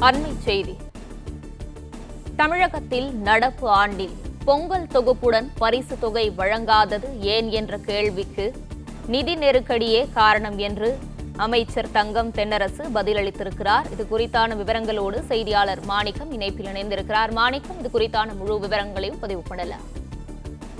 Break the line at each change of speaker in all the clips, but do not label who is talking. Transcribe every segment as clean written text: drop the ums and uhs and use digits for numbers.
அண்மைச் செய்தி. தமிழகத்தில் நடப்பு ஆண்டில் பொங்கல் தொகுப்புடன் பரிசு தொகை வழங்காதது ஏன் என்ற கேள்விக்கு நிதி நெருக்கடியே காரணம் என்று அமைச்சர் தங்கம் தென்னரசு பதிலளித்திருக்கிறார். இது குறித்தான விவரங்களோடு செய்தியாளர் மாணிக்கம் இணைப்பில் இணைந்திருக்கிறார். மாணிக்கம், இது குறித்தான முழு விவரங்களையும் பதிவு பண்ணலாம்.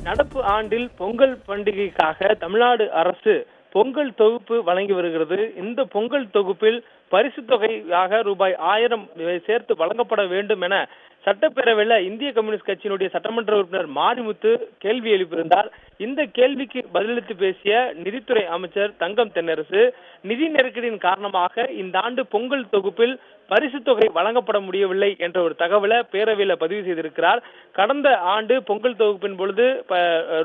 நடப்பு ஆண்டில் பொங்கல் பண்டிகைக்காக தமிழ்நாடு அரசு பொங்கல் தொகுப்பு வழங்கி வருகிறது. இந்த பொங்கல் தொகுப்பில் பரிசு தொகையாக ரூபாய் 1000 சேர்த்து வழங்கப்பட வேண்டும் என சட்டப்பேரவையில் இந்திய கம்யூனிஸ்ட் கட்சியினுடைய சட்டமன்ற உறுப்பினர் மாரிமுத்து கேள்வி எழுப்பியிருந்தார். இந்த கேள்விக்கு பதிலளித்து பேசிய நிதித்துறை அமைச்சர் தங்கம் தென்னரசு, நிதி நெருக்கடியின் காரணமாக இந்த ஆண்டு பொங்கல் தொகுப்பில் பரிசு தொகை வழங்கப்பட முடியவில்லை என்ற ஒரு தகவலை பேரவையில் பதிவு செய்திருக்கிறார். கடந்த ஆண்டு பொங்கல் தொகுப்பின் பொழுது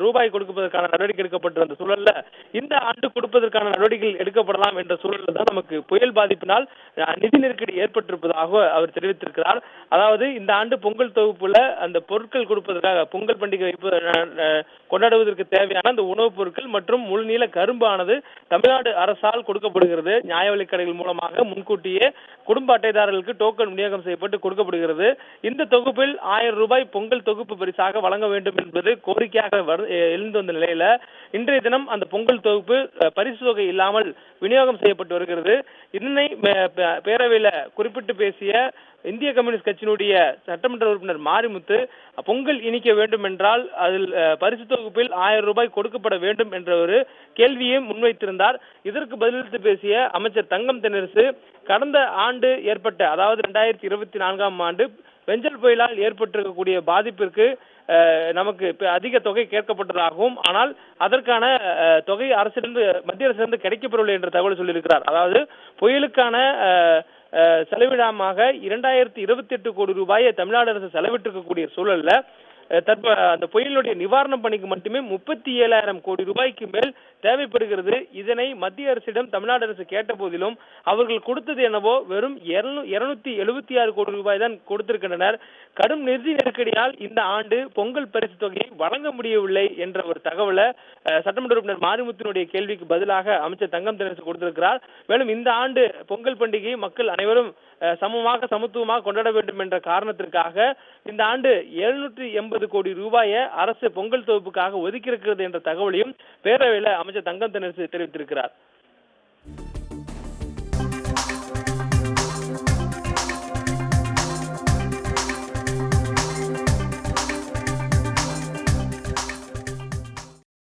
ரூபாய் கொடுப்பதற்கான நடவடிக்கை எடுக்கப்பட்டு வந்த சூழல்ல இந்த ஆண்டு கொடுப்பதற்கான நடவடிக்கைகள் எடுக்கப்படலாம் என்ற சூழல்ல தான் நமக்கு புயல் பாதிப்பினால் நிதி நெருக்கடி ஏற்பட்டிருப்பதாக அவர் தெரிவித்திருக்கிறார். அதாவது இந்த ஆண்டு பொங்கல் தொகுப்புல அந்த பொருட்கள் கொடுப்பதற்காக பொங்கல் பண்டிகை கொண்டாடுவதற்கு தேவையான அந்த உணவுப் பொருட்கள் மற்றும் முழுநீள கரும்பு ஆனது தமிழ்நாடு அரசால் கொடுக்கப்படுகிறது. நியாய விலைக் கடைகள் மூலமாக முன்கூட்டியே குடும்ப அட்டைதாரர்களுக்கு டோக்கன் விநியோகம் செய்யப்பட்டு கொடுக்கப்படுகிறது. இந்த தொகுப்பில் 1000 ரூபாய் பொங்கல் தொகுப்பு பரிசாக வழங்க வேண்டும் என்பது கோரிக்கையாக எழுந்து வந்த நிலையில இன்றைய தினம் அந்த பொங்கல் தொகுப்பு பரிசு தொகை இல்லாமல் விநியோகம் செய்யப்பட்டு வருகிறது. இதனை பேரவையில குறிப்பிட்டு பேசிய இந்திய கம்யூனிஸ்ட் கட்சியினுடைய சட்டமன்ற உறுப்பினர் மாரிமுத்து, பொங்கல் இனிக்க வேண்டும் என்றால் அதில் பரிசு தொகுப்பில் 1000 ரூபாய் கொடுக்கப்பட வேண்டும் என்ற ஒரு கேள்வியை முன்வைத்திருந்தார். இதற்கு பதிலளித்து பேசிய அமைச்சர் தங்கம் தென்னரசு, கடந்த ஆண்டு ஏற்பட்ட, அதாவது 2024ஆம் ஆண்டு வெஞ்சல் புயலால் ஏற்பட்டிருக்கக்கூடிய பாதிப்பிற்கு நமக்கு அதிக தொகை கேட்கப்பட்டதாகவும், ஆனால் அதற்கான தொகை மத்திய அரசிலிருந்து கிடைக்கப்பெறவில்லை என்ற தகவல் சொல்லியிருக்கிறார். அதாவது புயலுக்கான செலவிடமாக 2028 கோடி ரூபாயை தமிழ்நாடு அரசு செலவிட்டிருக்கக்கூடிய சூழல்ல அந்த புயலுடைய நிவாரண பணிக்கு மட்டுமே 37,000 கோடி ரூபாய்க்கு மேல் தேவைப்படுகிறது. இதனை மத்திய அரசிடம் தமிழ்நாடு அரசு கேட்ட போதிலும் அவர்கள் கொடுத்தது என்னவோ வெறும் 276 கோடி ரூபாய் தான் கொடுத்திருக்கின்றனர். கடும் நிதி நெருக்கடியால் இந்த ஆண்டு பொங்கல் பரிசு தொகையை வழங்க முடியவில்லை என்ற ஒரு தகவலை சட்டமன்ற உறுப்பினர் மாரிமுத்தினுடைய கேள்விக்கு பதிலாக அமைச்சர் தங்கம் தென்னரசு கொடுத்திருக்கிறார். மேலும் இந்த ஆண்டு பொங்கல் பண்டிகை மக்கள் அனைவரும் சமத்துவமாக கொண்டாட வேண்டும் என்ற காரணத்திற்காக இந்த ஆண்டு 780 கோடி ரூபாயை அரசு பொங்கல் தொகுப்புக்காக ஒதுக்கி இருக்கிறது என்ற தகவலையும் பேரவையில் அமைச்சர் தங்கம் தென்னரசு தெரிவித்திருக்கிறார்.